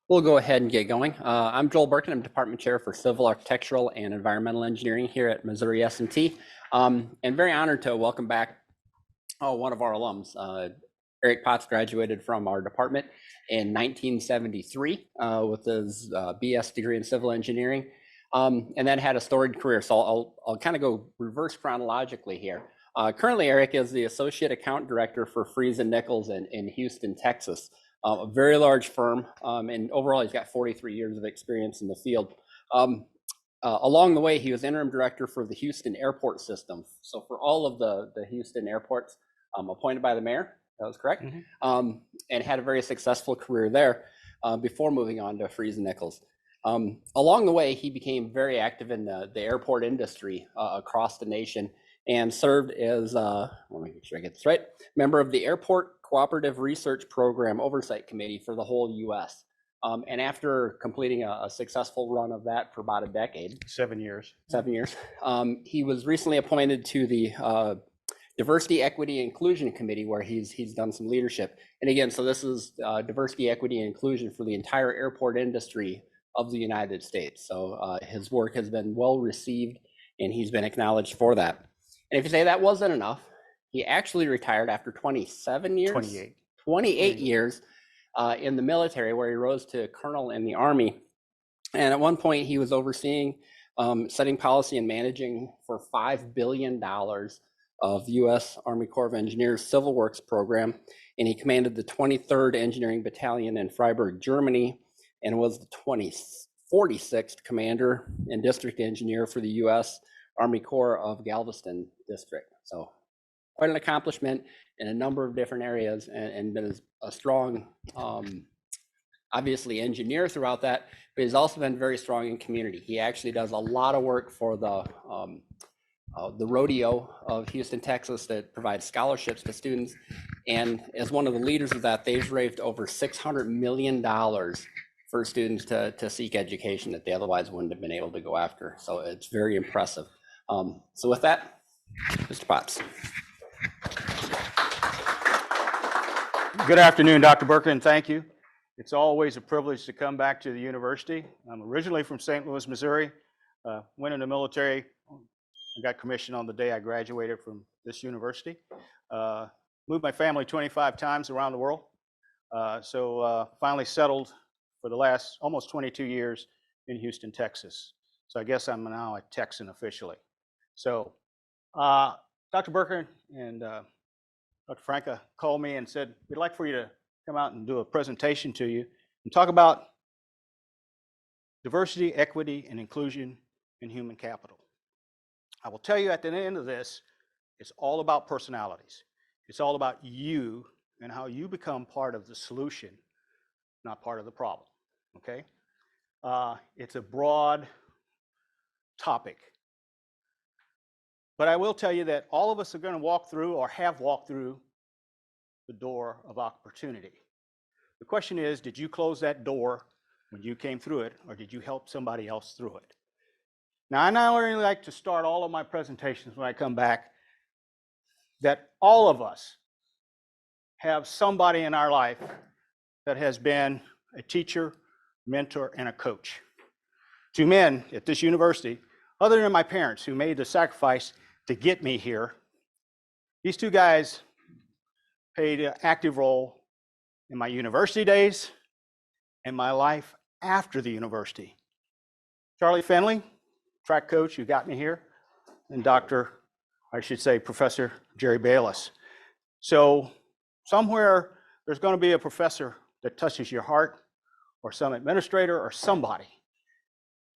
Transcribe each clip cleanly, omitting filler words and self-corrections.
We'll go ahead and get going. I'm Joel Birkin. I'm Department Chair for Civil, Architectural, and Environmental Engineering here at Missouri S&T. And very honored to welcome back one of our alums. Eric Potts graduated from our department in 1973 with his BS degree in civil engineering, and then had a storied career. So I'll kind of go reverse chronologically here. Currently, Eric is the Associate Account Director for Freese and Nichols in Houston, Texas. A very large firm, and overall he's got 43 years of experience in the field. Along the way, he was interim director for the Houston airport system. So for all of the Houston airports, appointed by the mayor, that was correct, and had a very successful career there before moving on to Freese and Nichols. Along the way, he became very active in the airport industry across the nation and served as, let me make sure I get this right, member of the Airport Cooperative Research Program Oversight Committee for the whole U.S. And after completing a successful run of that for about a decade. 7 years. 7 years. He was recently appointed to the Diversity, Equity, and Inclusion Committee, where he's done some leadership. And again, so this is diversity, equity, and inclusion for the entire airport industry of the United States. So his work has been well received, and he's been acknowledged for that. And if you say that wasn't enough, he actually retired after 27 years. 28 years in the military, where he rose to colonel in the Army. And at one point, he was overseeing setting policy and managing for $5 billion of U.S. Army Corps of Engineers Civil Works program. And he commanded the 23rd Engineering Battalion in Freiburg, Germany, and was the 46th Commander and District Engineer for the U.S. Army Corps of Galveston District. So quite an accomplishment in a number of different areas, and been a strong, obviously, engineer throughout that, but he's also been very strong in community. He actually does a lot of work for the rodeo of Houston, Texas, that provides scholarships to students. And as one of the leaders of that, they've raised over $600 million for students to seek education that they otherwise wouldn't have been able to go after. So it's very impressive. So with that, Mr. Potts. Good afternoon, Dr. Birkin. Thank you. It's always a privilege to come back to the university. I'm originally from St. Louis, Missouri. Went in the military. I got commissioned on the day I graduated from this university. Moved my family 25 times around the world. So finally settled for the last almost 22 years in Houston, Texas. So I guess I'm now a Texan officially. So Dr. Birkin and Dr. Franca called me and said, we'd like for you to come out and do a presentation to you and talk about diversity, equity, and inclusion in human capital. I will tell you at the end of this, it's all about personalities. It's all about you and how you become part of the solution, not part of the problem, okay? It's a broad topic. But I will tell you that all of us are going to walk through or have walked through the door of opportunity. The question is, did you close that door when you came through it, or did you help somebody else through it? Now, I not only like to start all of my presentations when I come back, that all of us have somebody in our life that has been a teacher, mentor, and a coach. 2 men at this university, other than my parents who made the sacrifice to get me here, these 2 guys played an active role in my university days and my life after the university. Charlie Finley, track coach who got me here, and Professor Jerry Bayless. So somewhere there's going to be a professor that touches your heart, or some administrator or somebody.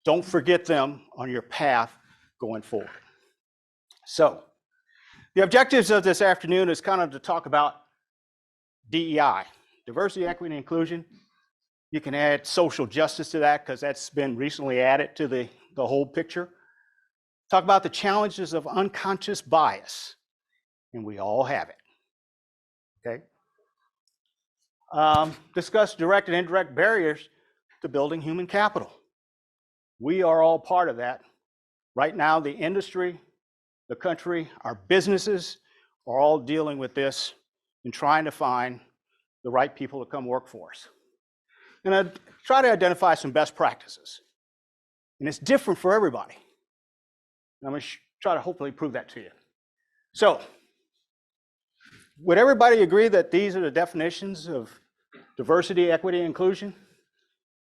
Don't forget them on your path going forward. So the objectives of this afternoon is kind of to talk about DEI, diversity, equity, and inclusion. You can add social justice to that because that's been recently added to the whole picture. Talk about the challenges of unconscious bias, and we all have it, okay? Discuss direct and indirect barriers to building human capital. We are all part of that. Right now, the industry, the country, our businesses are all dealing with this and trying to find the right people to come work for us. And try to identify some best practices. And it's different for everybody. And I'm going to try to hopefully prove that to you. So, would everybody agree that these are the definitions of diversity, equity, and inclusion?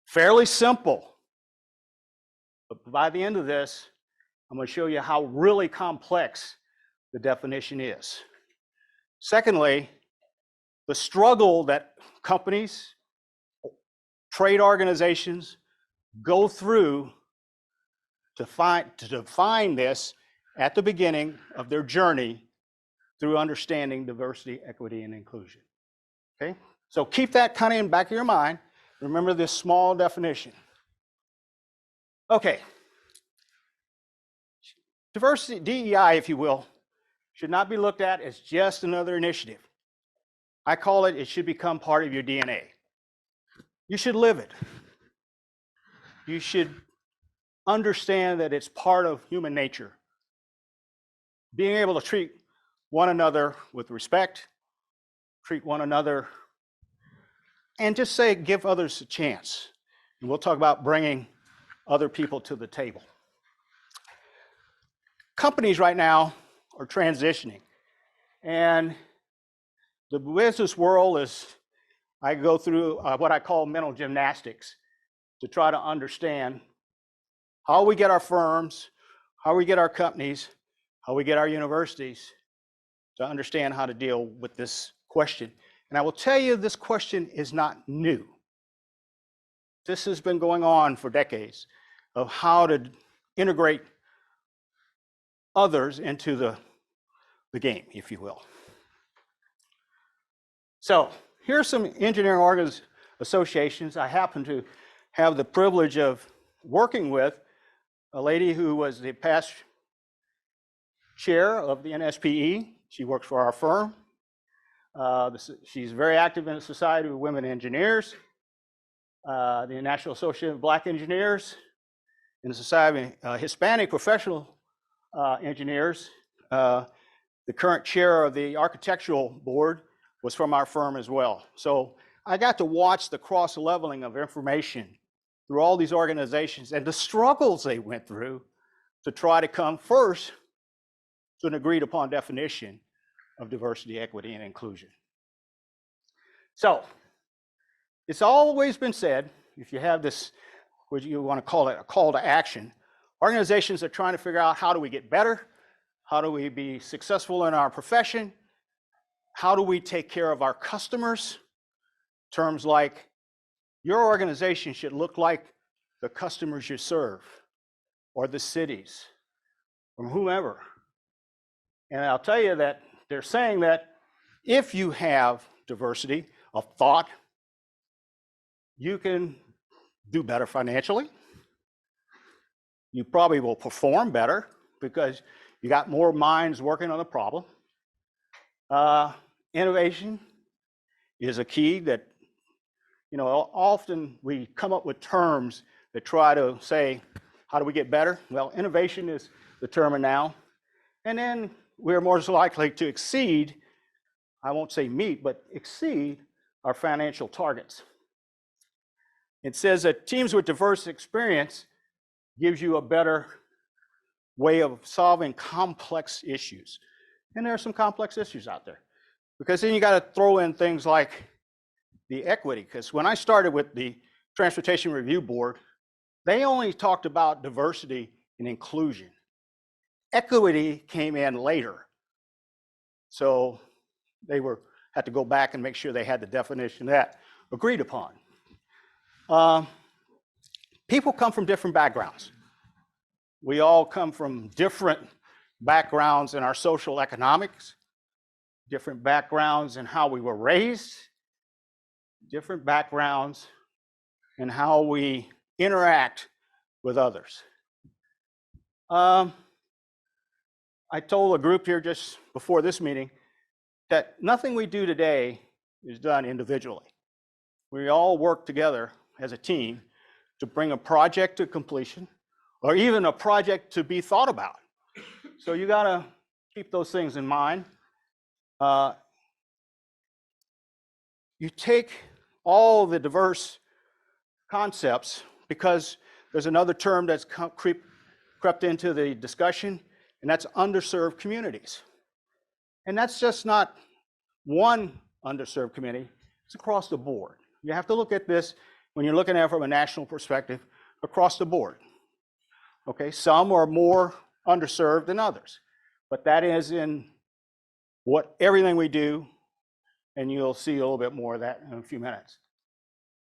Fairly simple. But by the end of this, I'm going to show you how really complex the definition is. Secondly, the struggle that companies, trade organizations go through to define this at the beginning of their journey through understanding diversity, equity, and inclusion. Okay? So keep that kind of in the back of your mind. Remember this small definition. Okay. Diversity, DEI, if you will, should not be looked at as just another initiative. I call it should become part of your DNA. You should live it. You should understand that it's part of human nature. Being able to treat one another with respect, treat one another, and just say, give others a chance. And we'll talk about bringing other people to the table. Companies right now are transitioning. And the business world is, I go through what I call mental gymnastics to try to understand how we get our firms, how we get our companies, how we get our universities to understand how to deal with this question. And I will tell you, this question is not new. This has been going on for decades of how to integrate others into the game, if you will. So here's some engineering associations. I happen to have the privilege of working with a lady who was the past chair of the NSPE. She works for our firm. She's very active in the Society of Women Engineers, the National Association of Black Engineers, and the Society of Hispanic Professional Engineers. The current chair of the architectural board was from our firm as well. So I got to watch the cross-leveling of information through all these organizations and the struggles they went through to try to come first to an agreed upon definition of diversity, equity, and inclusion. So it's always been said, if you have this, what you want to call it, a call to action, organizations are trying to figure out how do we get better, how do we be successful in our profession, how do we take care of our customers, terms like your organization should look like the customers you serve, or the cities, or whomever. And I'll tell you that they're saying that if you have diversity of thought, you can do better financially. You probably will perform better because you got more minds working on the problem. Innovation is a key that, often we come up with terms that try to say, how do we get better? Well, innovation is the term now. And then we're more likely to exceed, I won't say meet, but exceed our financial targets. It says that teams with diverse experience gives you a better way of solving complex issues. And there are some complex issues out there. Because then you got to throw in things like the equity. Because when I started with the Transportation Review Board, they only talked about diversity and inclusion. Equity came in later. So they had to go back and make sure they had the definition of that agreed upon. People come from different backgrounds. We all come from different backgrounds in our social economics, different backgrounds in how we were raised, different backgrounds in how we interact with others. I told a group here just before this meeting that nothing we do today is done individually. We all work together as a team to bring a project to completion, or even a project to be thought about. So you got to keep those things in mind. You take all the diverse concepts because there's another term that's crept into the discussion, and that's underserved communities. And that's just not one underserved community, it's across the board. You have to look at this when you're looking at it from a national perspective, across the board. Okay, some are more underserved than others, but that is in everything we do, and you'll see a little bit more of that in a few minutes.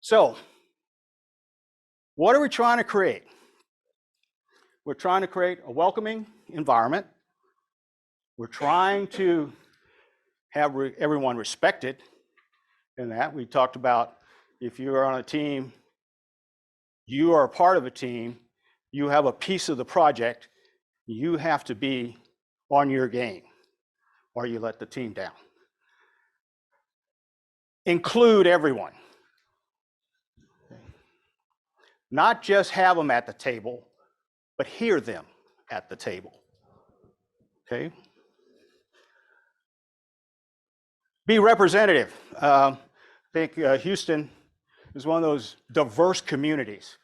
So, what are we trying to create? We're trying to create a welcoming environment. We're trying to have everyone respected in that. We talked about if you're on a team, you are a part of a team, you have a piece of the project, you have to be on your game or you let the team down. Include everyone. Not just have them at the table, but hear them at the table. Okay? Be representative. I think Houston is one of those diverse communities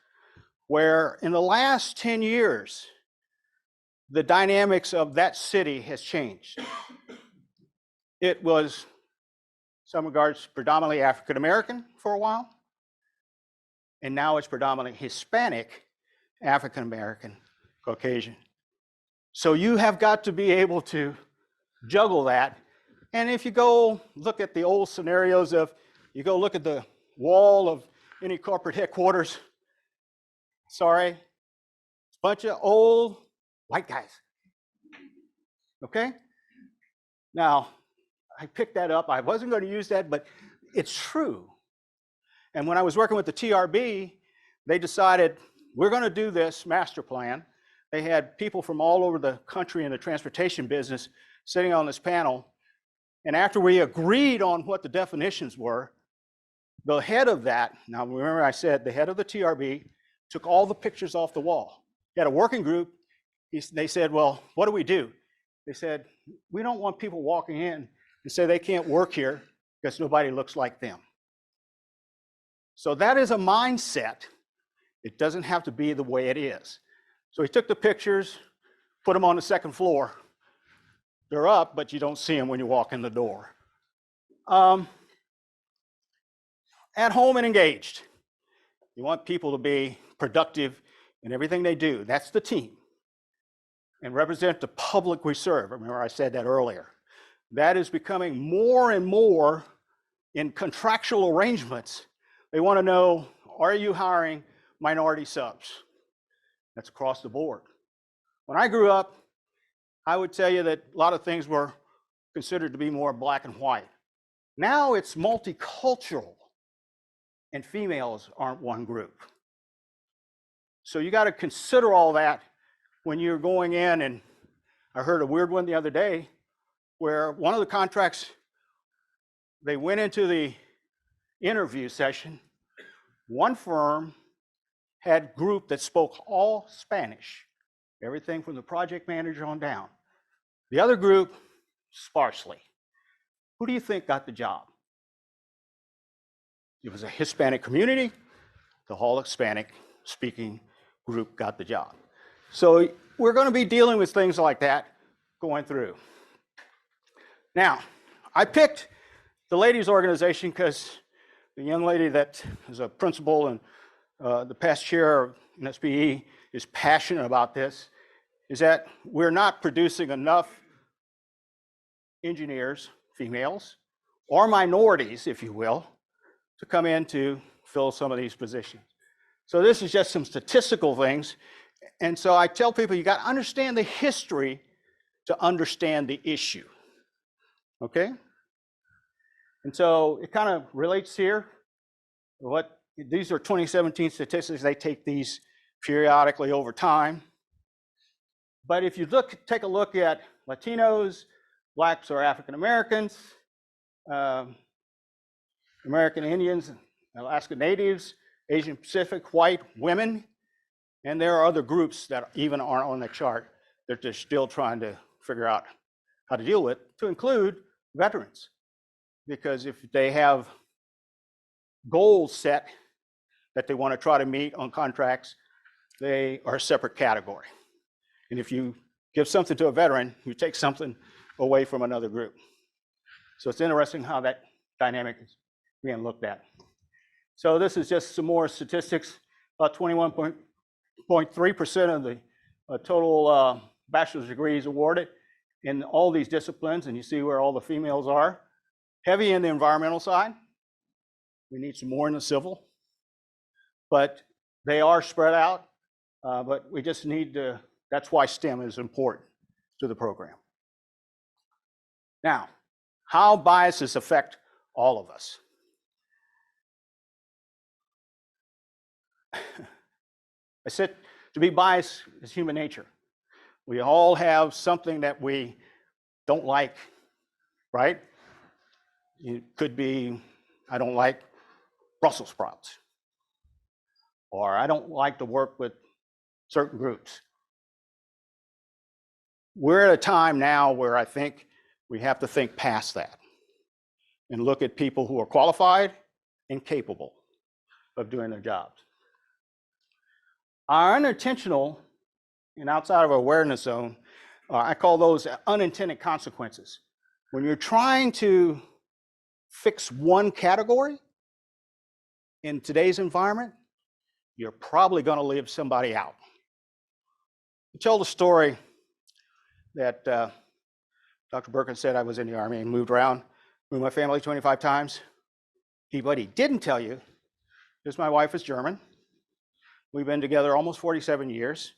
where in the last 10 years, the dynamics of that city has changed. It was, in some regards, predominantly African American for a while, and now it's predominantly Hispanic, African American, Caucasian. So you have got to be able to juggle that. And if you go look at the old scenarios of, you go look at the wall of any corporate headquarters, sorry, it's a bunch of old white guys. Okay? Now, I picked that up. I wasn't going to use that, but it's true. And when I was working with the TRB, they decided we're going to do this master plan. They had people from all over the country in the transportation business sitting on this panel. And after we agreed on what the definitions were, the head of that, now remember I said the head of the TRB took all the pictures off the wall. He had a working group. They said, well, what do we do? They said, we don't want people walking in and say they can't work here because nobody looks like them. So that is a mindset. It doesn't have to be the way it is. So he took the pictures, put them on the second floor. They're up, but you don't see them when you walk in the door. At home and engaged. You want people to be productive in everything they do. That's the team. And represent the public we serve. Remember I said that earlier. That is becoming more and more in contractual arrangements. They want to know, are you hiring minority subs? That's across the board. When I grew up, I would tell you that a lot of things were considered to be more black and white. Now it's multicultural, and females aren't one group. So you got to consider all that when you're going in, and I heard a weird one the other day where one of the contracts, they went into the interview session, one firm had a group that spoke all Spanish, everything from the project manager on down. The other group, sparsely. Who do you think got the job? It was a Hispanic community. The whole Hispanic speaking group got the job. So we're going to be dealing with things like that going through. Now, I picked the ladies' organization because the young lady that is a principal and the past chair of NSPE is passionate about this, is that we're not producing enough engineers, females, or minorities, if you will, to come in to fill some of these positions. So this is just some statistical things. And so I tell people, you got to understand the history to understand the issue. Okay? And so it kind of relates here. These are 2017 statistics. They take these periodically over time. But if you take a look at Latinos, Blacks or African Americans, American Indians, Alaska Natives, Asian Pacific, white, women, and there are other groups that even aren't on the chart that they're still trying to figure out how to deal with, to include veterans. Because if they have goals set that they want to try to meet on contracts, they are a separate category. And if you give something to a veteran, you take something away from another group. So it's interesting how that dynamic is being looked at. So this is just some more statistics. About 21.3% of the total bachelor's degrees awarded in all these disciplines, and you see where all the females are. Heavy in the environmental side. We need some more in the civil, but they are spread out, but we just need to, that's why STEM is important to the program. Now, how biases affect all of us. I said to be biased is human nature. We all have something that we don't like, right? It could be, I don't like Brussels sprouts, or I don't like to work with certain groups. We're at a time now where I think we have to think past that and look at people who are qualified and capable of doing their jobs. Our unintentional and outside of our awareness zone, I call those unintended consequences. When you're trying to fix one category in today's environment, you're probably going to leave somebody out. I told a story that Dr. Birkin said I was in the Army and moved around, moved my family 25 times. What he didn't tell you is my wife is German. We've been together almost 47 years.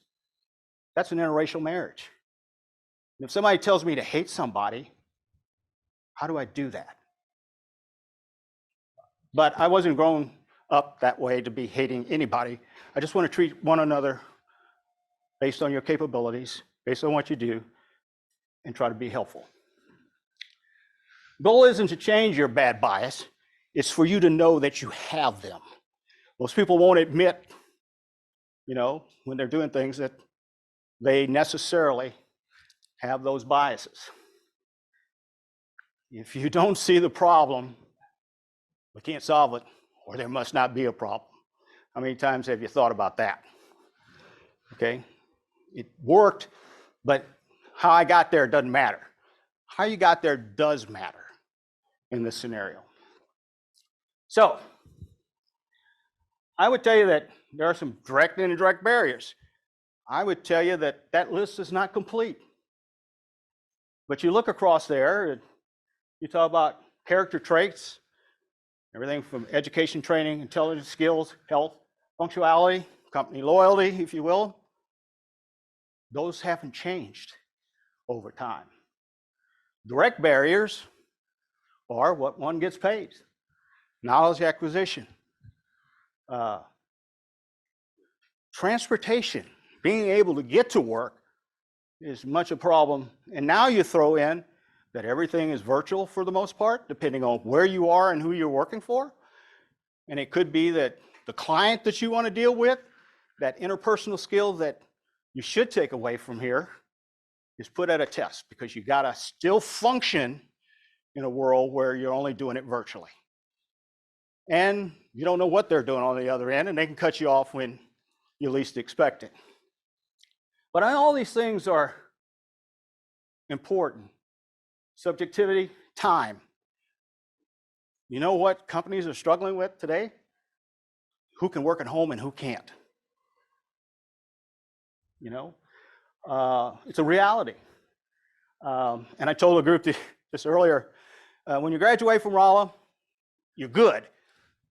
That's an interracial marriage. And if somebody tells me to hate somebody, how do I do that? But I wasn't grown up that way to be hating anybody. I just want to treat one another based on your capabilities, based on what you do, and try to be helpful. The goal isn't to change your bad bias. It's for you to know that you have them. Most people won't admit, when they're doing things that they necessarily have those biases. If you don't see the problem, we can't solve it, or there must not be a problem. How many times have you thought about that? Okay, it worked, but how I got there doesn't matter. How you got there does matter in this scenario. So, I would tell you that there are some direct and indirect barriers. I would tell you that that list is not complete. But you look across there, you talk about character traits, everything from education, training, intelligence, skills, health, punctuality, company loyalty, if you will. Those haven't changed over time. Direct barriers are what one gets paid. Knowledge acquisition. Transportation, being able to get to work is much a problem. And now you throw in that everything is virtual for the most part, depending on where you are and who you're working for. And it could be that the client that you want to deal with, that interpersonal skill that you should take away from here, is put at a test, because you got to still function in a world where you're only doing it virtually. And you don't know what they're doing on the other end, and they can cut you off when you least expect it. But all these things are important. Subjectivity, time. You know what companies are struggling with today? Who can work at home and who can't? It's a reality. And I told a group just earlier, when you graduate from Rolla, you're good,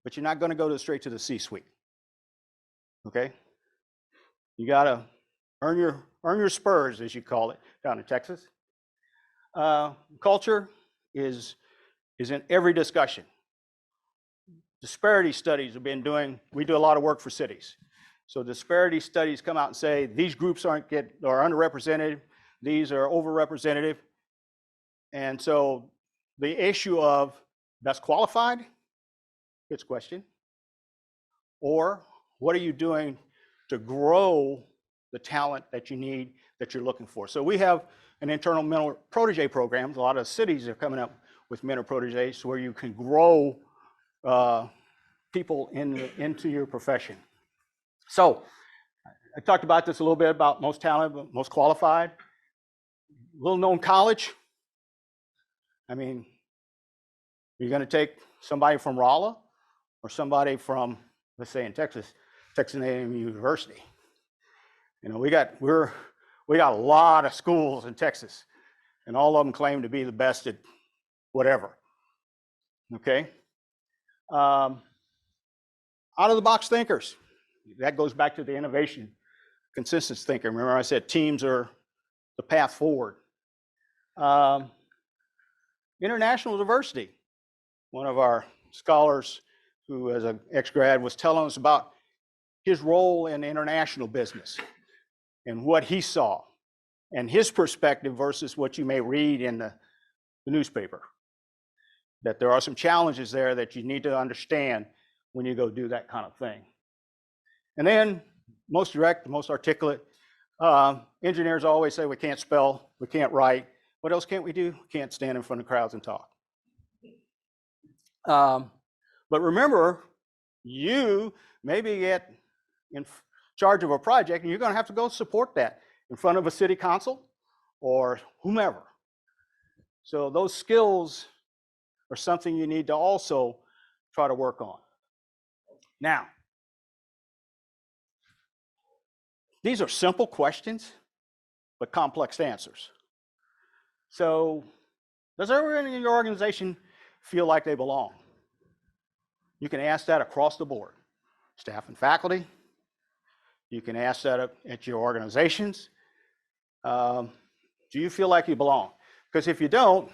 but you're not going to go straight to the C-suite. Okay? You got to earn your spurs, as you call it, down in Texas. Culture is in every discussion. Disparity studies have been doing, we do a lot of work for cities. So disparity studies come out and say these groups are underrepresented, these are overrepresented. And so the issue of best qualified gets questioned. Or what are you doing to grow the talent that you need, that you're looking for? So we have an internal mentor protege program. A lot of cities are coming up with mentor proteges where you can grow people into your profession. So I talked about this a little bit about most talented, most qualified. Little known college. I mean, you're going to take somebody from Rolla or somebody from, let's say in Texas, Texas A&M University. You know, we got a lot of schools in Texas, and all of them claim to be the best at whatever. Okay. Out of the box thinkers. That goes back to the innovation, consensus thinker. Remember I said teams are the path forward. International diversity. One of our scholars who is an ex-grad was telling us about his role in international business and what he saw and his perspective versus what you may read in the newspaper. That there are some challenges there that you need to understand when you go do that kind of thing. And then most direct, most articulate, engineers always say we can't spell, we can't write. What else can't we do? We can't stand in front of crowds and talk. But remember, you maybe get in charge of a project and you're going to have to go support that in front of a city council or whomever. So those skills are something you need to also try to work on. Now, these are simple questions, but complex answers. So, does everyone in your organization feel like they belong? You can ask that across the board, staff and faculty. You can ask that at your organizations. Do you feel like you belong? Because if you don't,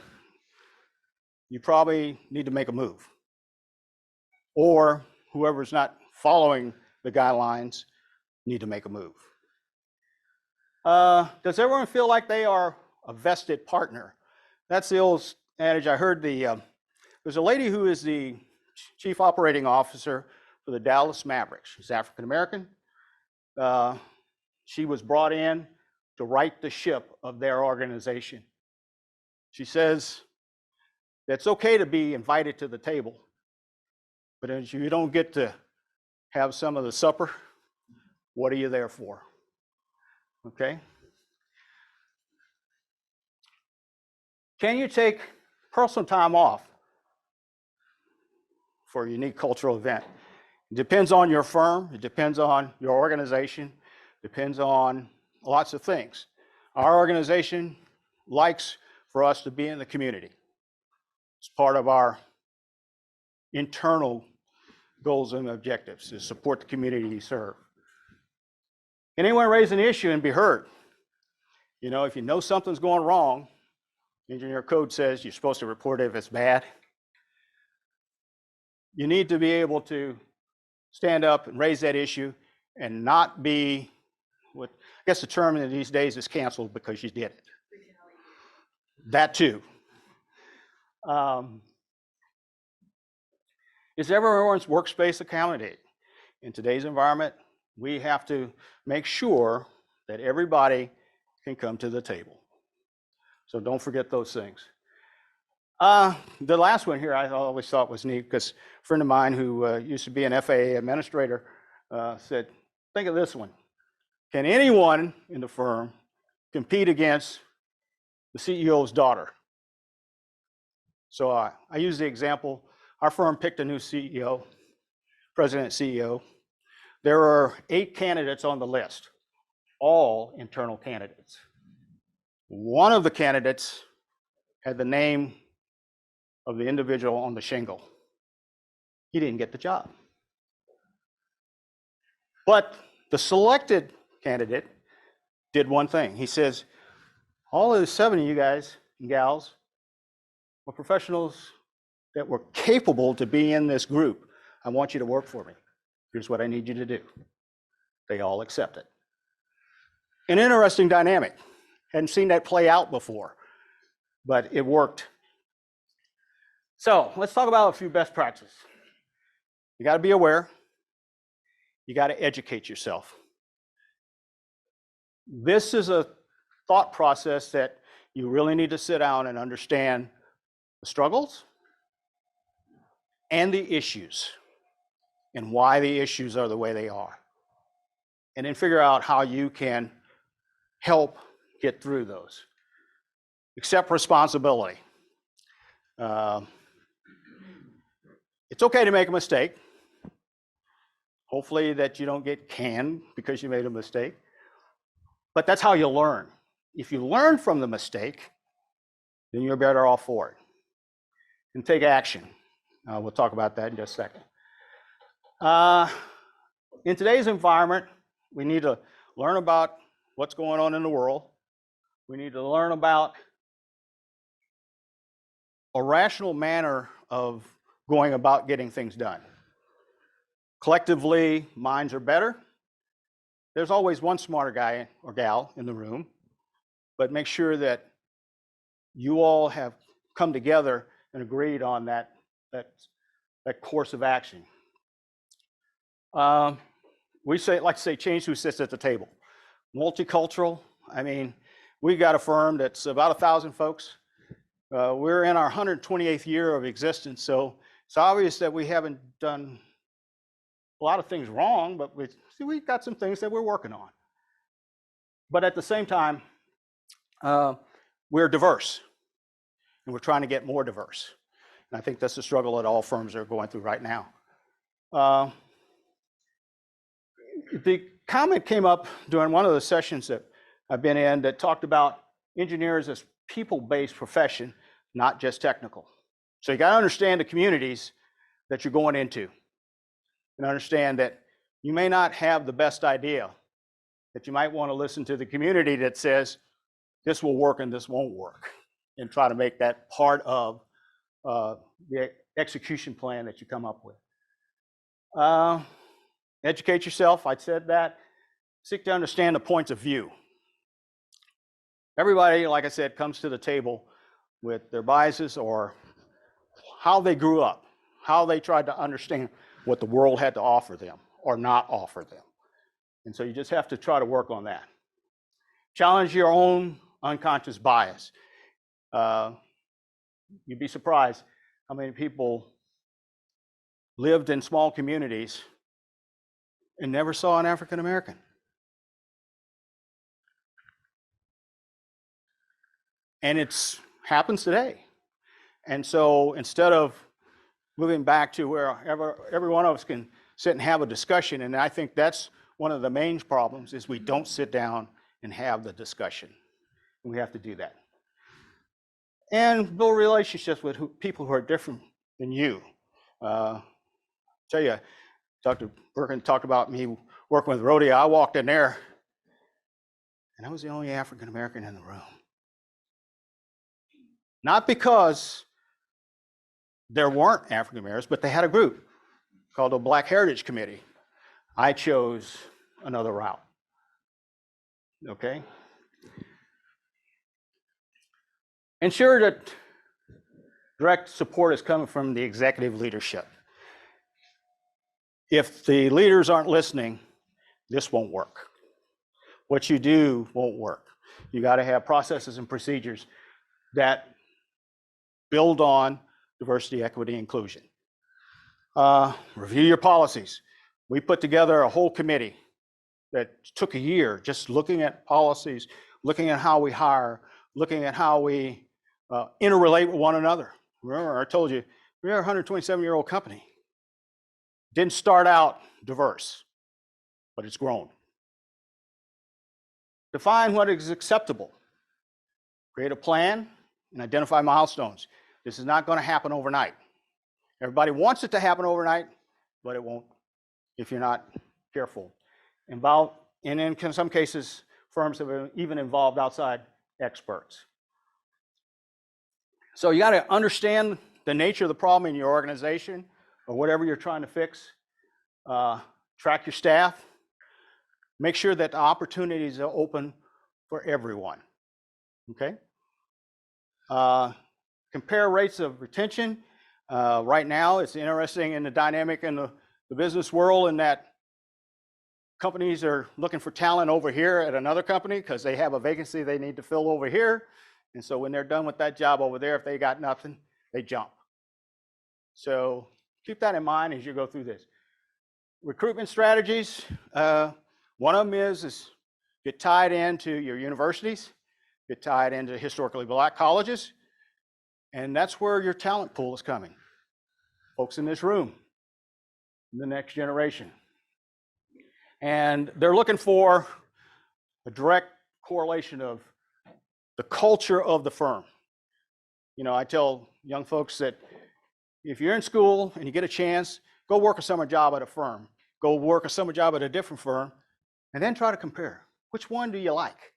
you probably need to make a move. Or whoever's not following the guidelines need to make a move. Does everyone feel like they are a vested partner? That's the old adage. I heard there's a lady who is the chief operating officer for the Dallas Mavericks. She's African American. She was brought in to right the ship of their organization. She says it's okay to be invited to the table, but if you don't get to have some of the supper, what are you there for? Okay? Can you take personal time off for a unique cultural event? It depends on your firm, it depends on your organization, depends on lots of things. Our organization likes for us to be in the community. It's part of our internal goals and objectives, to support the community you serve. Can anyone raise an issue and be heard? You know, if you know something's going wrong, engineer code says you're supposed to report it if it's bad. You need to be able to stand up and raise that issue and not be what I guess the term in these days is canceled because you did it. That too. Is everyone's workspace accommodated? In today's environment, we have to make sure that everybody can come to the table. So don't forget those things. The last one here I always thought was neat because a friend of mine who used to be an FAA administrator said, think of this one. Can anyone in the firm compete against the CEO's daughter? So I use the example, our firm picked a new CEO, president CEO. There are 8 candidates on the list, all internal candidates. One of the candidates had the name of the individual on the shingle. He didn't get the job. But the selected candidate did one thing. He says, all of the 7 of you guys and gals were professionals that were capable to be in this group. I want you to work for me. Here's what I need you to do. They all accepted. An interesting dynamic. Hadn't seen that play out before, but it worked. So let's talk about a few best practices. You got to be aware. You got to educate yourself. This is a thought process that you really need to sit down and understand the struggles and the issues. and why the issues are the way they are. And then figure out how you can help get through those. Accept responsibility. It's okay to make a mistake. Hopefully that you don't get canned because you made a mistake. But that's how you learn. If you learn from the mistake, then you're better off for it. And take action. We'll talk about that in just a second. In today's environment, we need to learn about what's going on in the world. We need to learn about a rational manner of going about getting things done. Collectively, minds are better. There's always one smarter guy or gal in the room, but make sure that you all have come together and agreed on that course of action. We like to say, change who sits at the table. Multicultural, I mean, we got a firm that's about 1,000 folks. We're in our 128th year of existence, so it's obvious that we haven't done a lot of things wrong, but we've got some things that we're working on. But at the same time, we're diverse, and we're trying to get more diverse. And I think that's the struggle that all firms are going through right now. The comment came up during one of the sessions that I've been in that talked about engineers as people-based profession, not just technical. So you got to understand the communities that you're going into and understand that you may not have the best idea, that you might want to listen to the community that says this will work and this won't work, and try to make that part of the execution plan that you come up with. Educate yourself, I said that. Seek to understand the points of view. Everybody, like I said, comes to the table with their biases or how they grew up, how they tried to understand what the world had to offer them or not offer them. And so you just have to try to work on that. Challenge your own unconscious bias. You'd be surprised how many people lived in small communities and never saw an African American. And it happens today. And so instead of moving back to where every one of us can sit and have a discussion, and I think that's one of the main problems, is we don't sit down and have the discussion. And we have to do that. And build relationships with people who are different than you. Tell you, Dr. Birkin talked about me working with rodeo. I walked in there, and I was the only African American in the room. Not because there weren't African Americans, but they had a group called the Black Heritage Committee. I chose another route. Okay? Ensure that direct support is coming from the executive leadership. If the leaders aren't listening, this won't work. What you do won't work. You got to have processes and procedures that build on diversity, equity, inclusion. Review your policies. We put together a whole committee that took a year just looking at policies, looking at how we hire, looking at how we interrelate with one another. Remember, I told you, we're a 127-year-old company. Didn't start out diverse, but it's grown. Define what is acceptable. Create a plan and identify milestones. This is not going to happen overnight. Everybody wants it to happen overnight, but it won't if you're not careful. And in some cases, firms have even involved outside experts. So you got to understand the nature of the problem in your organization or whatever you're trying to fix. Track your staff. Make sure that the opportunities are open for everyone. Okay? Compare rates of retention. Right now, it's interesting in the dynamic in the business world in that companies are looking for talent over here at another company because they have a vacancy they need to fill over here. And so when they're done with that job over there, if they got nothing, they jump. So keep that in mind as you go through this. recruitment strategies, one of them is get tied into your universities, get tied into historically black colleges, and that's where your talent pool is coming. Folks in this room, the next generation. And they're looking for a direct correlation of the culture of the firm. You know, I tell young folks that if you're in school and you get a chance, go work a summer job at a firm, go work a summer job at a different firm, and then try to compare. Which one do you like?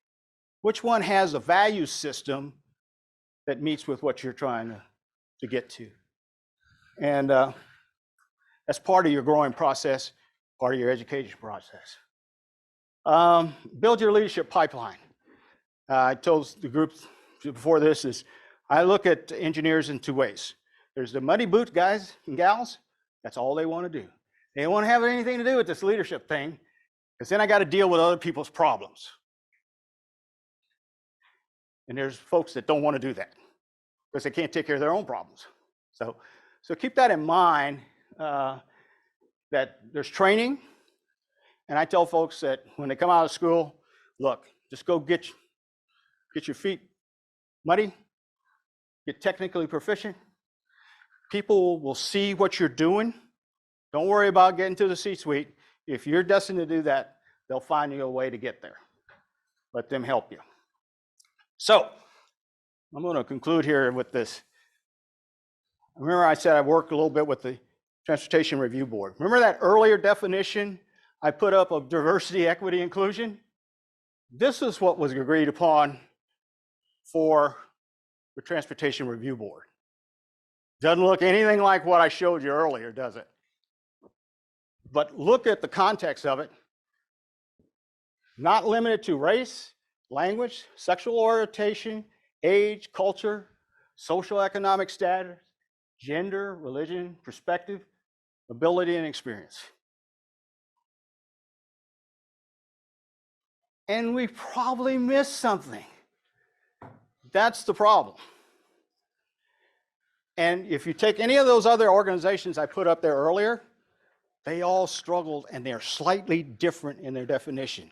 Which one has a value system that meets with what you're trying to get to? And that's part of your growing process, part of your education process. Build your leadership pipeline. I told the group before this is, I look at engineers in two ways. There's the muddy boot guys and gals. That's all they want to do. They don't want to have anything to do with this leadership thing, because then I got to deal with other people's problems. And there's folks that don't want to do that because they can't take care of their own problems. So keep that in mind, that there's training. And I tell folks that when they come out of school, look, just go get your feet muddy, get technically proficient. People will see what you're doing. Don't worry about getting to the C-suite. If you're destined to do that, they'll find you a way to get there. Let them help you. So I'm going to conclude here with this. Remember I said I worked a little bit with the Transportation Review Board. Remember that earlier definition I put up of diversity, equity, inclusion? This is what was agreed upon for the Transportation Review Board. Doesn't look anything like what I showed you earlier, does it? But look at the context of it. Not limited to race, language, sexual orientation, age, culture, social economic status, gender, religion, perspective, ability, and experience. And we probably missed something. That's the problem. And if you take any of those other organizations I put up there earlier, they all struggled and they're slightly different in their definition.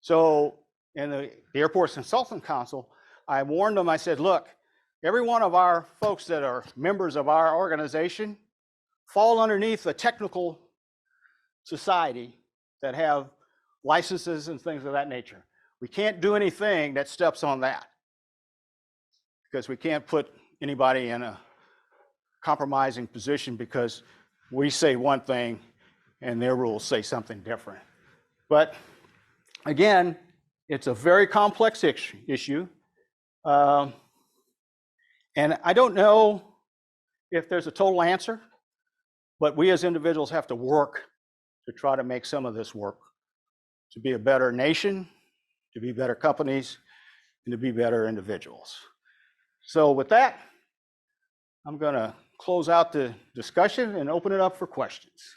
So in the Airports Consultant Council, I warned them, I said, look, every one of our folks that are members of our organization fall underneath a technical society that have licenses and things of that nature. We can't do anything that steps on that because we can't put anybody in a compromising position because we say one thing and their rules say something different. But again, it's a very complex issue. And I don't know if there's a total answer, but we as individuals have to work to try to make some of this work, to be a better nation, to be better companies, and to be better individuals. So with that, I'm going to close out the discussion and open it up for questions.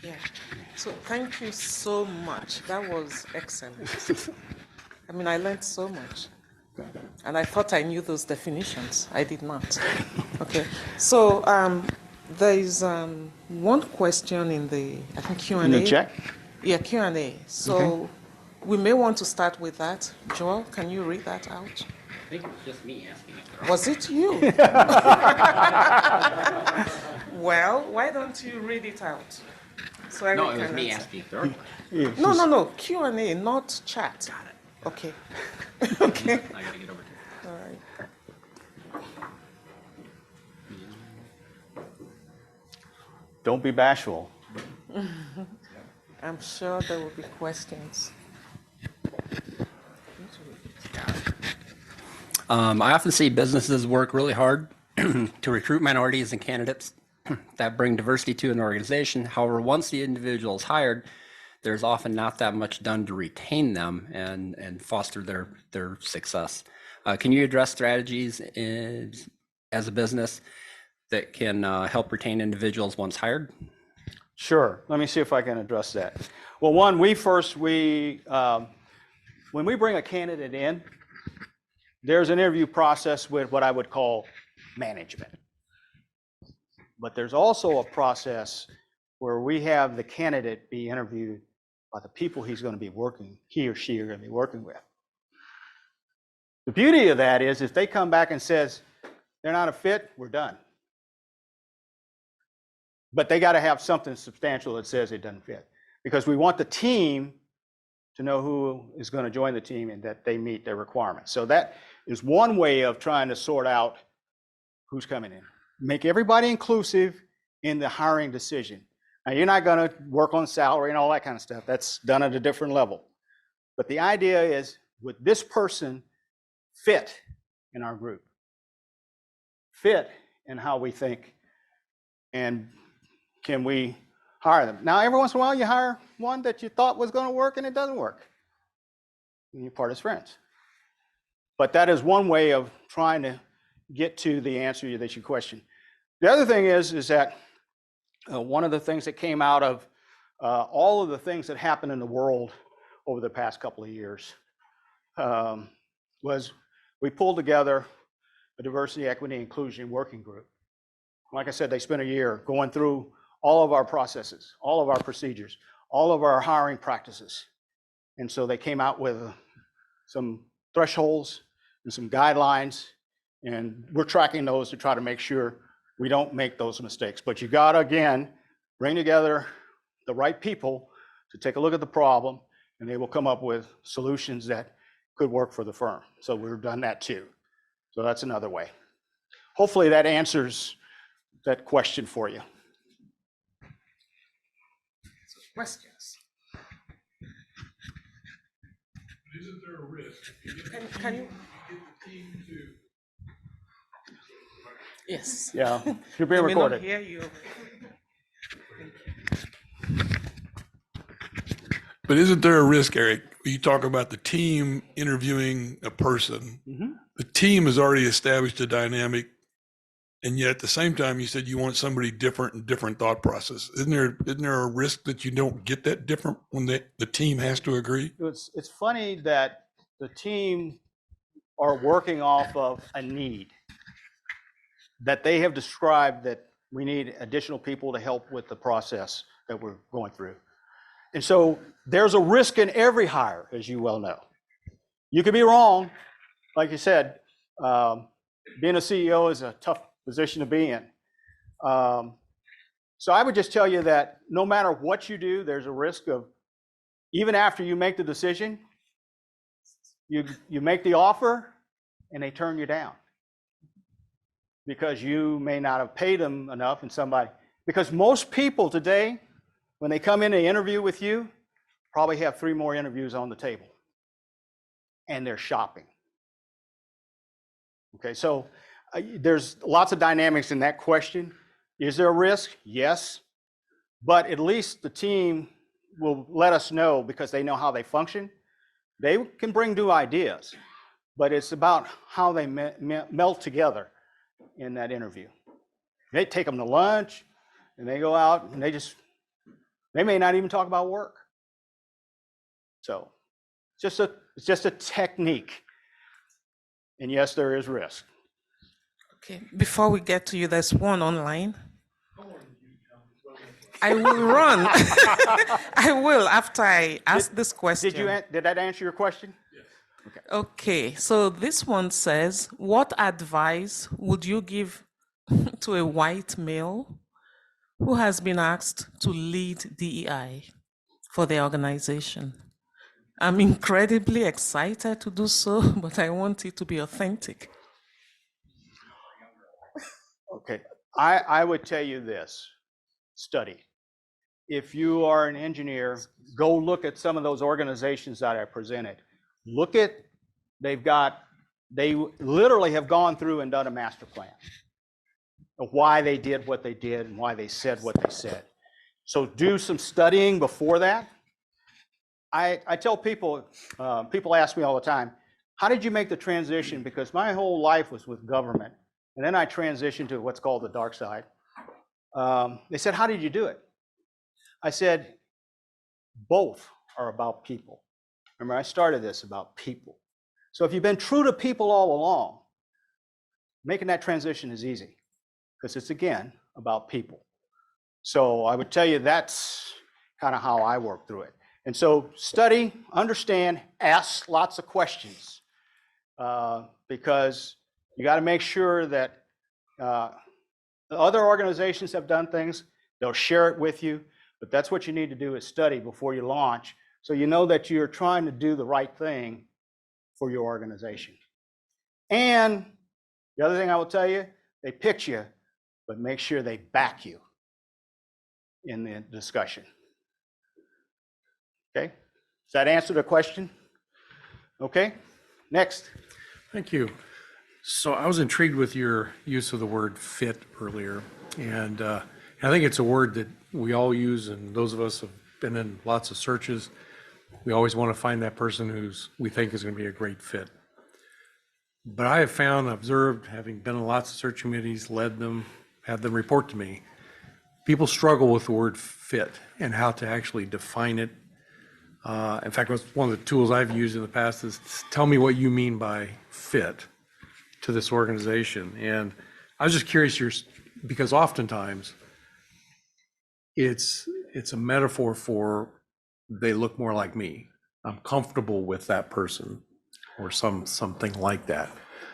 Yeah. So thank you so much. That was excellent. I mean, I learned so much. And I thought I knew those definitions. I did not. Okay. So there is one question in the, I think, Q&A. In the chat? Yeah, Q&A. So we may want to start with that. Joel, can you read that out? I think it was just me asking if there Was it you? Well, why don't you read it out? So No, everyone it was can me answer. asking if there are. No, Q&A, not chat. Got it. Okay. Okay. I gotta get over to it. All right. Don't be bashful. I'm sure there will be questions. I often see businesses work really hard to recruit minorities and candidates that bring diversity to an organization. However, once the individual is hired, there's often not that much done to retain them and foster their success. Can you address strategies as a business that can help retain individuals once hired? Sure. Let me see if I can address that. Well, one, when we bring a candidate in, there's an interview process with what I would call management. But there's also a process where we have the candidate be interviewed by the people he or she are going to be working with. The beauty of that is if they come back and says they're not a fit, we're done. But they got to have something substantial that says it doesn't fit, because we want the team to know who is going to join the team and that they meet their requirements. So that is one way of trying to sort out who's coming in. Make everybody inclusive in the hiring decision. Now, you're not going to work on salary and all that kind of stuff. That's done at a different level. But the idea is, would this person fit in our group? Fit in how we think, and can we hire them? Now, every once in a while, you hire one that you thought was going to work and it doesn't work, and you part as friends. But that is one way of trying to get to the answer that you question. The other thing is that one of the things that came out of all of the things that happened in the world over the past couple of years was we pulled together a diversity, equity, inclusion working group. Like I said, they spent a year going through all of our processes, all of our procedures, all of our hiring practices. And so they came out with some thresholds and some guidelines, and we're tracking those to try to make sure we don't make those mistakes. But you gotta, again, bring together the right people to take a look at the problem, and they will come up with solutions that could work for the firm. So we've done that too. So that's another way. Hopefully that answers that question for you. Questions? Isn't there a risk? Can you? Get the team to. Yes. Yeah, you're being They may not recorded. hear you. But isn't there a risk, Eric? You talk about the team interviewing a person. Mm-hmm. The team has already established a dynamic, and yet at the same time, you said you want somebody different and different thought process. Isn't there a risk that you don't get that different when the team has to agree? It's funny that the team are working off of a need that they have described, that we need additional people to help with the process that we're going through. And so there's a risk in every hire, as you well know. You could be wrong. Like you said, being a CEO is a tough position to be in. So I would just tell you that no matter what you do, there's a risk of, even after you make the decision, you make the offer and they turn you down because you may not have paid them enough, and because most people today, when they come in to interview with you, probably have 3 more interviews on the table, and they're shopping. Okay, so there's lots of dynamics in that question. Is there a risk? Yes, but at least the team will let us know, because they know how they function. They can bring new ideas, but it's about how they melt together in that interview. They take them to lunch, and they go out, and they may not even talk about work. So it's just a technique. And yes, there is risk. Okay, before we get to you, there's one online. I will run. I will after I ask this question. Did that answer your question? Okay, so this one says, what advice would you give to a white male who has been asked to lead DEI for the organization? I'm incredibly excited to do so, but I want it to be authentic. Okay, I would tell you this: study. If you are an engineer, go look at some of those organizations that I presented. Look at, they literally have gone through and done a master plan of why they did what they did and why they said what they said. So do some studying before that. I tell people, people ask me all the time, how did you make the transition? Because my whole life was with government, and then I transitioned to what's called the dark side. They said, how did you do it? I said, both are about people. Remember, I started this about people. So if you've been true to people all along, making that transition is easy because it's, again, about people. So I would tell you that's kind of how I work through it. And so study, understand, ask lots of questions because you got to make sure that the other organizations have done things, they'll share it with you, but that's what you need to do is study before you launch so you know that you're trying to do the right thing for your organization. And the other thing I will tell you, they pick you, but make sure they back you in the discussion. Okay? Does that answer the question? Okay? Next. Thank you. So I was intrigued with your use of the word fit earlier. And I think it's a word that we all use, and those of us who have been in lots of searches, we always want to find that person who's we think is going to be a great fit. But I have found, observed, having been in lots of search committees, led them, had them report to me, people struggle with the word fit and how to actually define it. In fact, one of the tools I've used in the past is tell me what you mean by fit to this organization. And I was just curious, because oftentimes it's a metaphor for they look more like me. I'm comfortable with that person or something like that.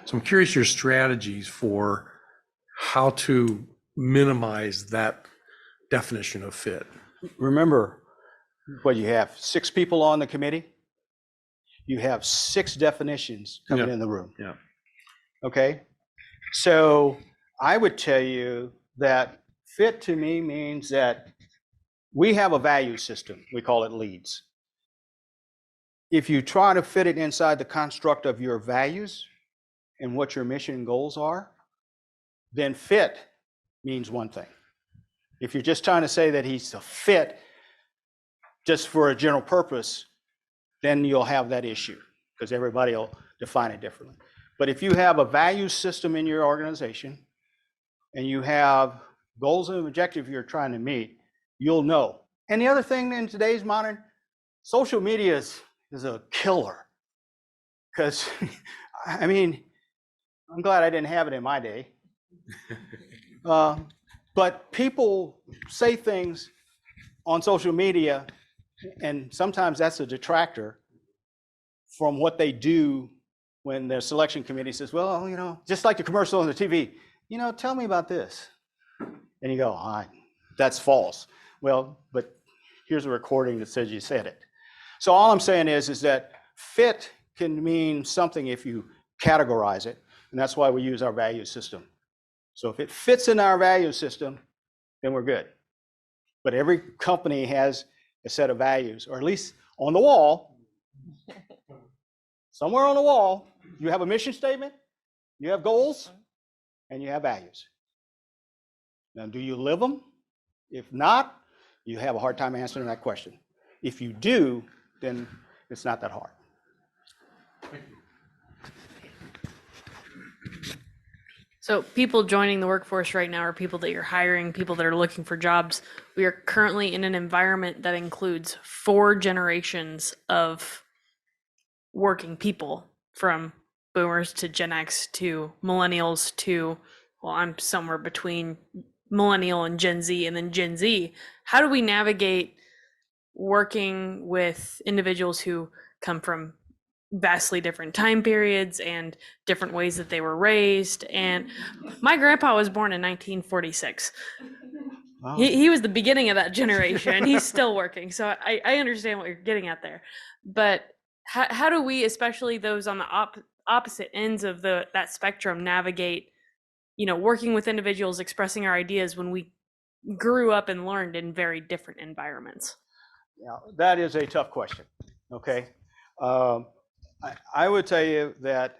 So I'm curious your strategies for how to minimize that definition of fit. Remember, what you have 6 people on the committee, you have 6 definitions coming in the room. Yeah. Okay? So I would tell you that fit to me means that we have a value system. We call it LEADS. If you try to fit it inside the construct of your values and what your mission and goals are, then fit means one thing. If you're just trying to say that he's a fit just for a general purpose, then you'll have that issue because everybody will define it differently. But if you have a value system in your organization and you have goals and objectives you're trying to meet, you'll know. And the other thing in today's modern, social media is a killer. Because, I mean, I'm glad I didn't have it in my day. But people say things on social media, and sometimes that's a detractor from what they do when their selection committee says, well, you know, just like the commercial on the TV, you know, tell me about this. And you go, that's false. Well, but here's a recording that says you said it. So all I'm saying is that fit can mean something if you categorize it, and that's why we use our value system. So if it fits in our value system, then we're good. But every company has a set of values, or at least on the wall, somewhere on the wall, you have a mission statement, you have goals, and you have values. Now, do you live them? If not, you have a hard time answering that question. If you do, then it's not that hard. So people joining the workforce right now are people that you're hiring, people that are looking for jobs. We are currently in an environment that includes 4 generations of working people, from boomers to Gen X to millennials to, well, I'm somewhere between millennial and Gen Z, and then Gen Z. How do we navigate working with individuals who come from vastly different time periods and different ways that they were raised? And my grandpa was born in 1946. Wow. He was the beginning of that generation, and he's still working. So I understand what you're getting at there. But how do we, especially those on the opposite ends of that spectrum, navigate, you know, working with individuals, expressing our ideas when we grew up and learned in very different environments? Yeah, that is a tough question. Okay. I would tell you that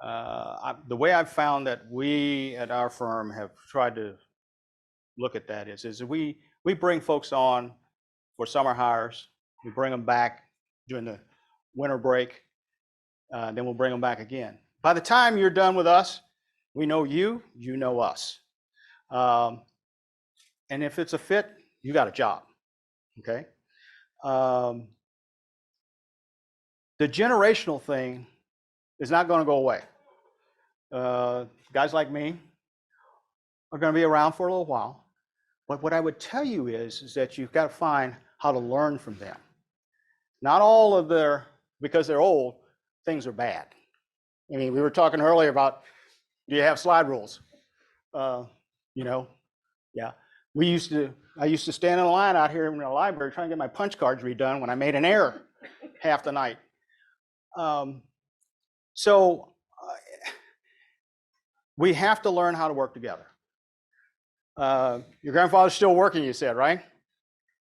the way I've found that we at our firm have tried to look at that is we bring folks on for summer hires. We bring them back during the winter break. Then we'll bring them back again. By the time you're done with us, we know you know us. And if it's a fit, you got a job. Okay. The generational thing is not going to go away. Guys like me are going to be around for a little while. But what I would tell you is that you've got to find how to learn from them. Not all of their, because they're old, things are bad. I mean, we were talking earlier about, do you have slide rules? You know, yeah. I used to stand in a line out here in the library trying to get my punch cards redone when I made an error half the night. So we have to learn how to work together. Your grandfather's still working, you said, right?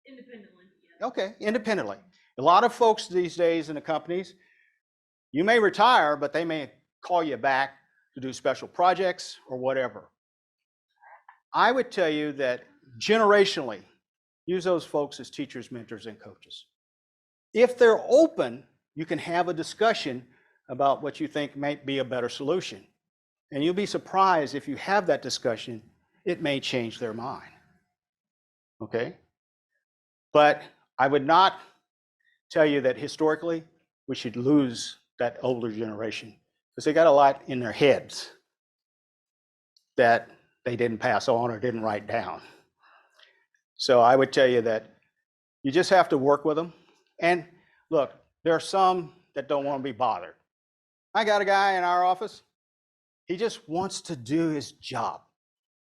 Independently. Yeah. Okay, independently. A lot of folks these days in the companies, you may retire, but they may call you back to do special projects or whatever. I would tell you that generationally, use those folks as teachers, mentors, and coaches. If they're open, you can have a discussion about what you think might be a better solution. And you'll be surprised if you have that discussion, it may change their mind. Okay? But I would not tell you that historically we should lose that older generation because they got a lot in their heads that they didn't pass on or didn't write down. So I would tell you that you just have to work with them. And look, there are some that don't want to be bothered. I got a guy in our office. He just wants to do his job.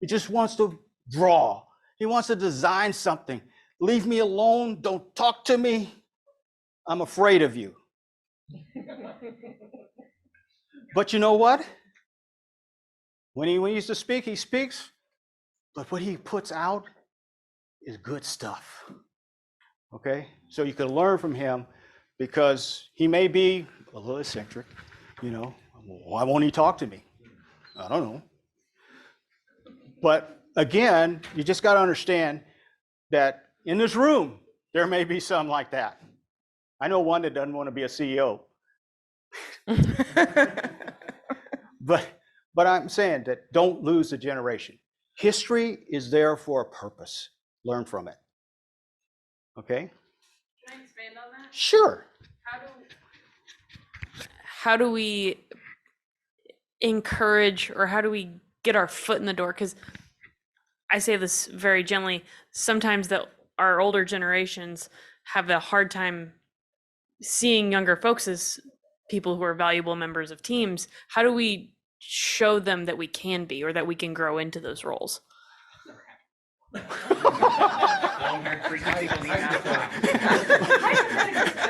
He just wants to draw. He wants to design something. Leave me alone. Don't talk to me. I'm afraid of you. But you know what? When he used to speak, he speaks. But what he puts out is good stuff. Okay? So you can learn from him because he may be a little eccentric. You know, why won't he talk to me? I don't know. But again, you just got to understand that in this room, there may be some like that. I know one that doesn't want to be a CEO. But I'm saying that don't lose the generation. History is there for a purpose. Learn from it. Okay? Can I expand on that? Sure. How do we encourage, or how do we get our foot in the door? Because I say this very gently, sometimes our older generations have a hard time seeing younger folks as people who are valuable members of teams. How do we show them that we can be, or that we can grow into those roles?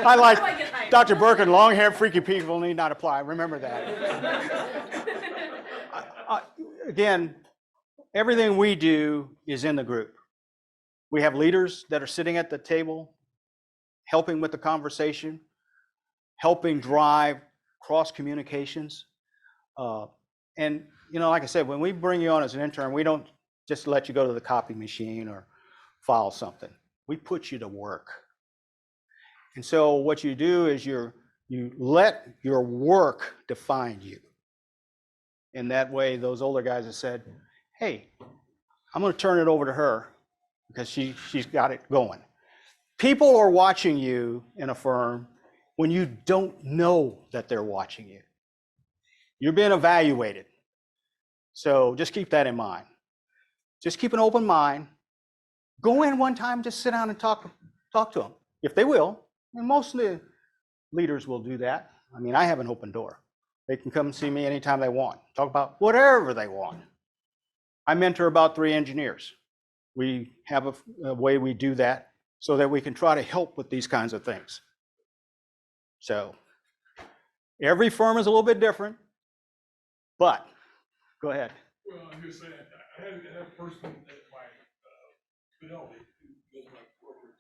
I like Dr. Birkin, long-haired freaky people need not apply. Remember that. Again, everything we do is in the group. We have leaders that are sitting at the table, helping with the conversation, helping drive cross communications. And, you know, like I said, when we bring you on as an intern, we don't just let you go to the copy machine or file something. We put you to work. And so what you do is you let your work define you. And that way, those older guys have said, hey, I'm going to turn it over to her because she's got it going. People are watching you in a firm when you don't know that they're watching you. You're being evaluated. So just keep that in mind. Just keep an open mind. Go in one time, just sit down and talk to them, if they will. And most of the leaders will do that. I mean, I have an open door. They can come see me anytime they want, talk about whatever they want. I mentor about 3 engineers. We have a way we do that so that we can try to help with these kinds of things. So every firm is a little bit different, but go ahead. Well, I'm just saying, I had a person at my Fidelity who does my corporate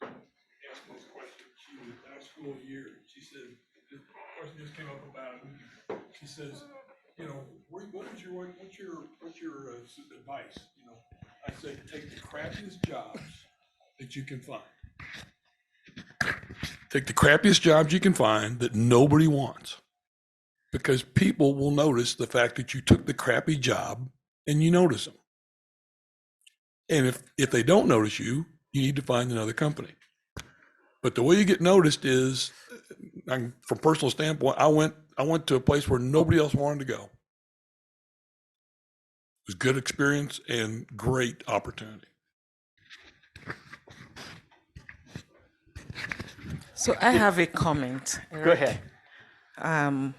ask those questions. She was out of school a year. She said, this question just came up about, she says, you know, what's your advice? You know, I say, take the crappiest jobs that you can find. Take the crappiest jobs you can find that nobody wants, because people will notice the fact that you took the crappy job and you notice them. And if they don't notice you, you need to find another company. But the way you get noticed is, from personal standpoint, I went to a place where nobody else wanted to go. It was good experience and great opportunity. So I have a comment. Go ahead. I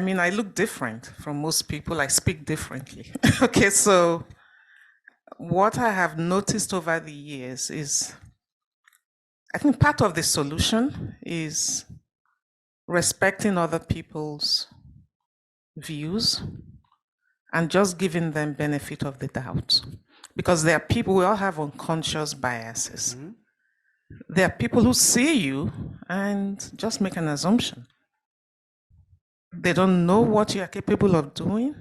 mean, I look different from most people. I speak differently. Okay, so what I have noticed over the years is, I think part of the solution is respecting other people's views and just giving them benefit of the doubt. Because there are people, we all have unconscious biases. Mm-hmm. There are people who see you and just make an assumption. They don't know what you are capable of doing,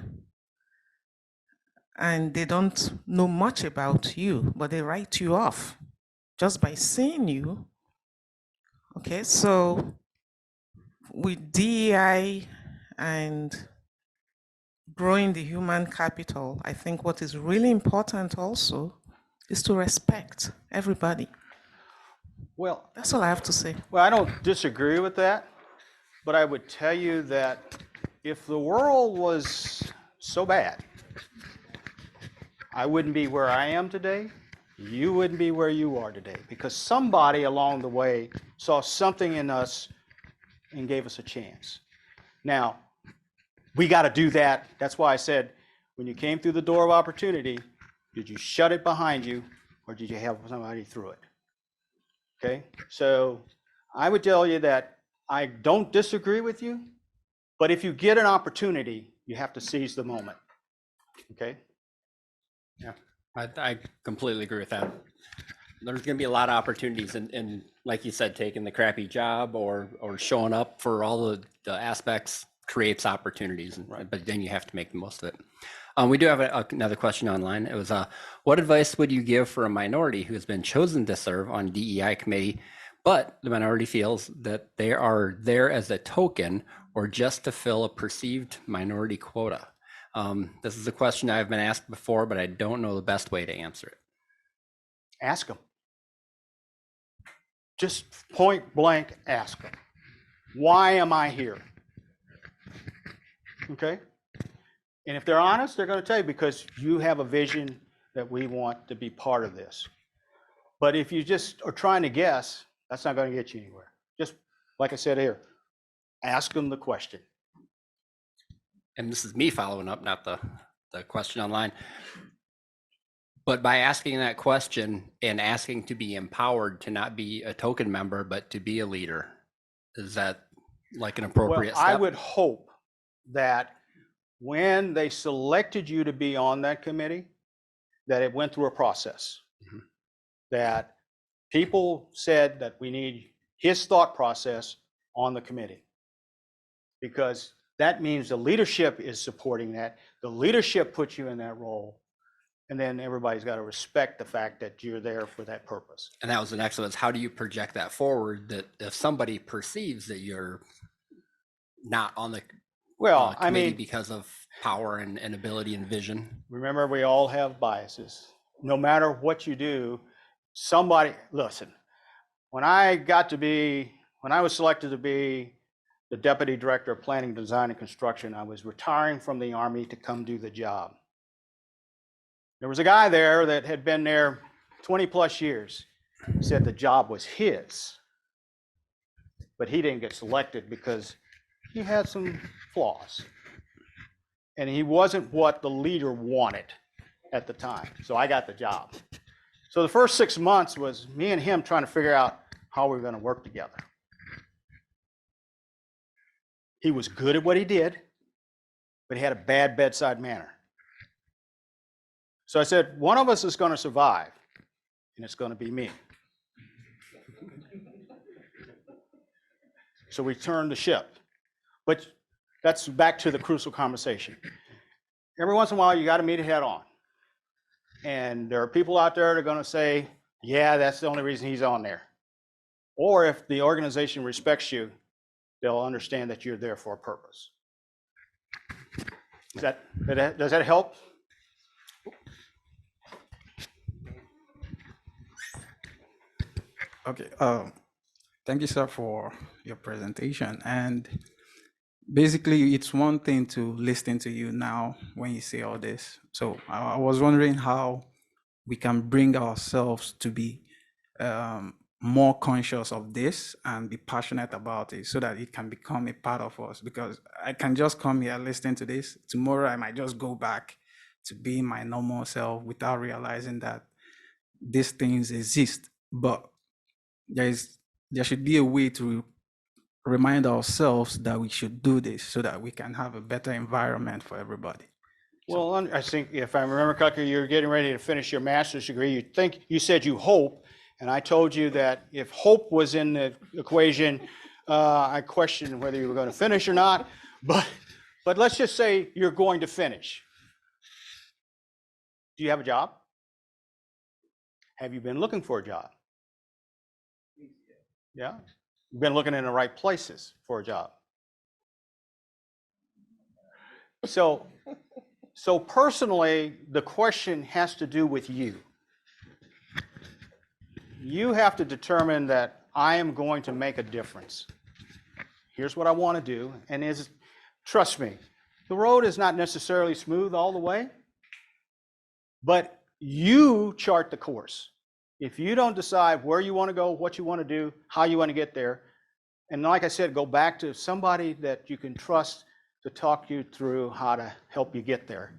and they don't know much about you, but they write you off just by seeing you. Okay, so with DEI and growing the human capital, I think what is really important also is to respect everybody. Well, That's all I have to say. Well, I don't disagree with that, but I would tell you that if the world was so bad, I wouldn't be where I am today. You wouldn't be where you are today, because somebody along the way saw something in us and gave us a chance. Now, we got to do that. That's why I said, when you came through the door of opportunity, did you shut it behind you, or did you help somebody through it? Okay, so I would tell you that I don't disagree with you, but if you get an opportunity, you have to seize the moment. Okay? Yeah, I completely agree with that. There's going to be a lot of opportunities, and like you said, taking the crappy job or showing up for all the aspects creates opportunities, but then you have to make the most of it. We do have another question online. It was, what advice would you give for a minority who has been chosen to serve on DEI committee, but the minority feels that they are there as a token or just to fill a perceived minority quota? This is a question I've been asked before, but I don't know the best way to answer it. Ask them. Just point blank ask them. Why am I here? Okay? And if they're honest, they're going to tell you, because you have a vision that we want to be part of this. But if you just are trying to guess, that's not going to get you anywhere. Just like I said here, ask them the question. And this is me following up, not the question online. But by asking that question and asking to be empowered to not be a token member, but to be a leader, is that like an appropriate Well, step? I would hope that when they selected you to be on that committee, that it went through a process. Mm-hmm. That people said that we need his thought process on the committee. Because that means the leadership is supporting that. The leadership puts you in that role. And then everybody's got to respect the fact that you're there for that purpose. And that was the next one. Is how do you project that forward, that if somebody perceives that you're not on the Well, I committee mean, because of power and ability and vision? remember, we all have biases. No matter what you do, somebody, listen, when I was selected to be the Deputy Director of Planning, Design, and Construction, I was retiring from the Army to come do the job. There was a guy there that had been there 20 plus years. He said the job was his, but he didn't get selected because he had some flaws. And he wasn't what the leader wanted at the time. So I got the job. So the first 6 months was me and him trying to figure out how we were going to work together. He was good at what he did, but he had a bad bedside manner. So I said, one of us is going to survive, and it's going to be me. So we turned the ship. But that's back to the crucial conversation. Every once in a while, you got to meet it head on. And there are people out there that are going to say, yeah, that's the only reason he's on there. Or if the organization respects you, they'll understand that you're there for a purpose. Does that help? Okay. Thank you, sir, for your presentation. And basically, it's one thing to listen to you now when you say all this. So I was wondering how we can bring ourselves to be more conscious of this and be passionate about it so that it can become a part of us. Because I can just come here, listen to this. Tomorrow, I might just go back to being my normal self without realizing that these things exist. But there should be a way to remind ourselves that we should do this so that we can have a better environment for everybody. Well, I think if I remember correctly, you're getting ready to finish your master's degree. You said you hope, and I told you that if hope was in the equation, I questioned whether you were going to finish or not. But let's just say you're going to finish. Do you have a job? Have you been looking for a job? Yeah. You've been looking in the right places for a job. So personally, the question has to do with you. You have to determine that I am going to make a difference. Here's what I want to do, and trust me, the road is not necessarily smooth all the way, but you chart the course. If you don't decide where you want to go, what you want to do, how you want to get there, and like I said, go back to somebody that you can trust to talk you through how to help you get there.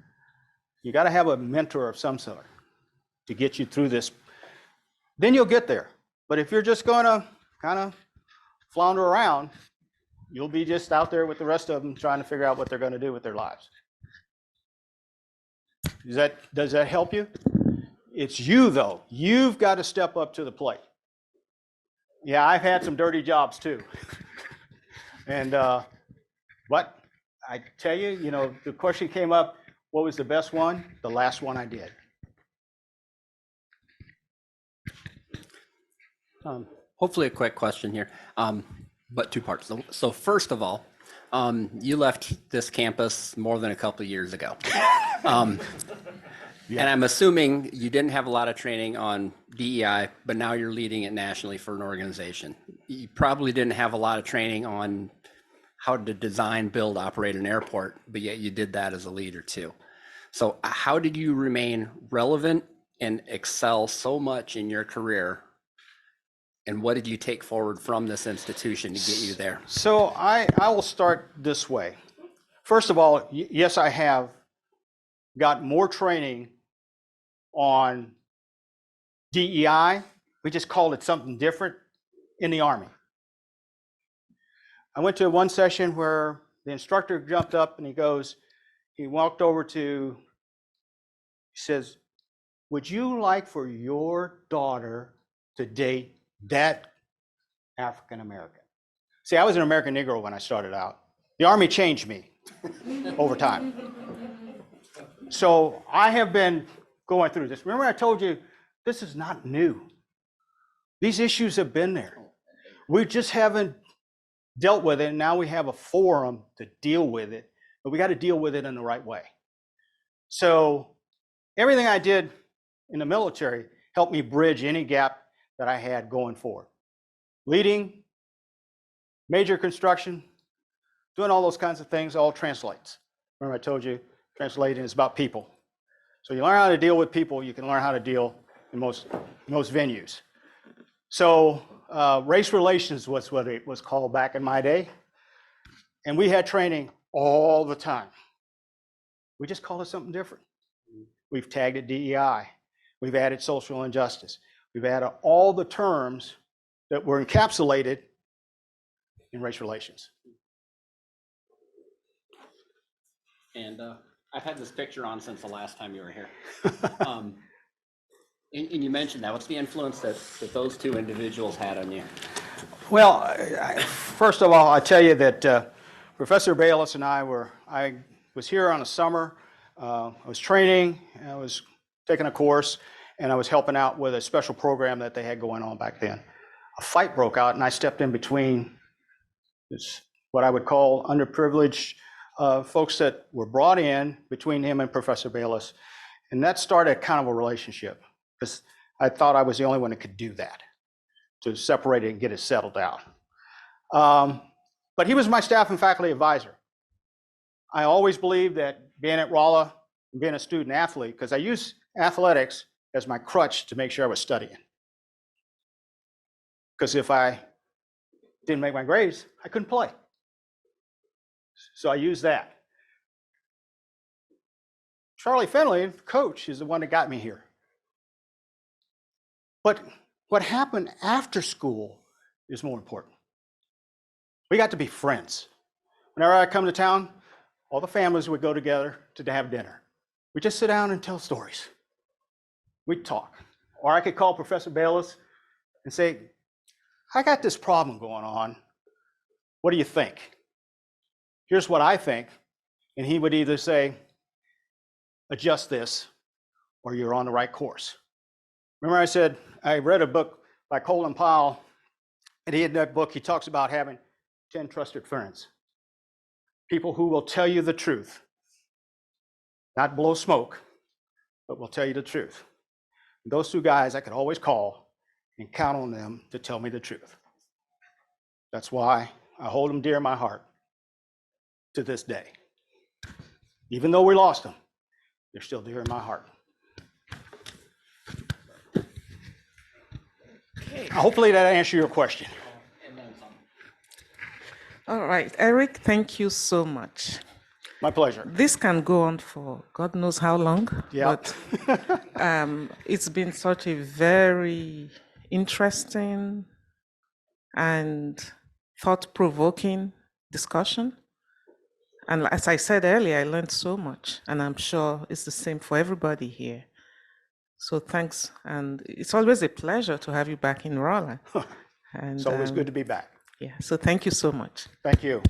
You got to have a mentor of some sort to get you through this. Then you'll get there. But if you're just going to kind of flounder around, you'll be just out there with the rest of them trying to figure out what they're going to do with their lives. Does that help you? It's you, though. You've got to step up to the plate. Yeah, I've had some dirty jobs too. And but I tell you, the question came up, what was the best one? The last one I did. Hopefully a quick question here, but two parts. So first of all, you left this campus more than a couple of years ago. And I'm assuming you didn't have a lot of training on DEI, but now you're leading it nationally for an organization. You probably didn't have a lot of training on how to design, build, operate an airport, but yet you did that as a leader too. So how did you remain relevant and excel so much in your career? And what did you take forward from this institution to get you there? So I will start this way. First of all, yes, I have got more training on DEI. We just called it something different in the Army. I went to one session where the instructor jumped up and he walked over he says, would you like for your daughter to date that African American? See, I was an American Negro when I started out. The Army changed me over time. So I have been going through this. Remember I told you, this is not new. These issues have been there. We just haven't dealt with it, and now we have a forum to deal with it, but we got to deal with it in the right way. So everything I did in the military helped me bridge any gap that I had going forward. Leading, major construction, doing all those kinds of things all translates. Remember I told you, translating is about people. So you learn how to deal with people, you can learn how to deal in most venues. So race relations was what it was called back in my day. And we had training all the time. We just called it something different. We've tagged it DEI. We've added social injustice. We've added all the terms that were encapsulated in race relations. And I've had this picture on since the last time you were here. And you mentioned that. What's the influence that those two individuals had on you? Well, first of all, I tell you that Professor Bayless and I was here on a summer. I was training, I was taking a course, and I was helping out with a special program that they had going on back then. A fight broke out, and I stepped in between what I would call underprivileged folks that were brought in between him and Professor Bayless. And that started kind of a relationship, because I thought I was the only one that could do that. to separate it and get it settled out. But he was my staff and faculty advisor. I always believed that being at Rolla and being a student athlete, because I used athletics as my crutch to make sure I was studying. Because if I didn't make my grades, I couldn't play. So I used that. Charlie Finley, the coach, is the one that got me here. But what happened after school is more important. We got to be friends. Whenever I come to town, all the families would go together to have dinner. We just sit down and tell stories. We'd talk. Or I could call Professor Bayless and say, I got this problem going on. What do you think? Here's what I think. And he would either say, adjust this, or you're on the right course. Remember I said, I read a book by Colin Powell, and in that book, he talks about having 10 trusted friends. People who will tell you the truth, not blow smoke, but will tell you the truth. Those two guys I could always call and count on them to tell me the truth. That's why I hold them dear in my heart to this day. Even though we lost them, they're still dear in my heart. Hopefully that answered your question. All right, Eric, thank you so much. My pleasure. This can go on for God knows how long, Yeah. but it's been such a very interesting and thought-provoking discussion. And as I said earlier, I learned so much, and I'm sure it's the same for everybody here. So thanks, and it's always a pleasure to have you back in Rolla. And It's always good to be back. yeah, so thank you so much. Thank you.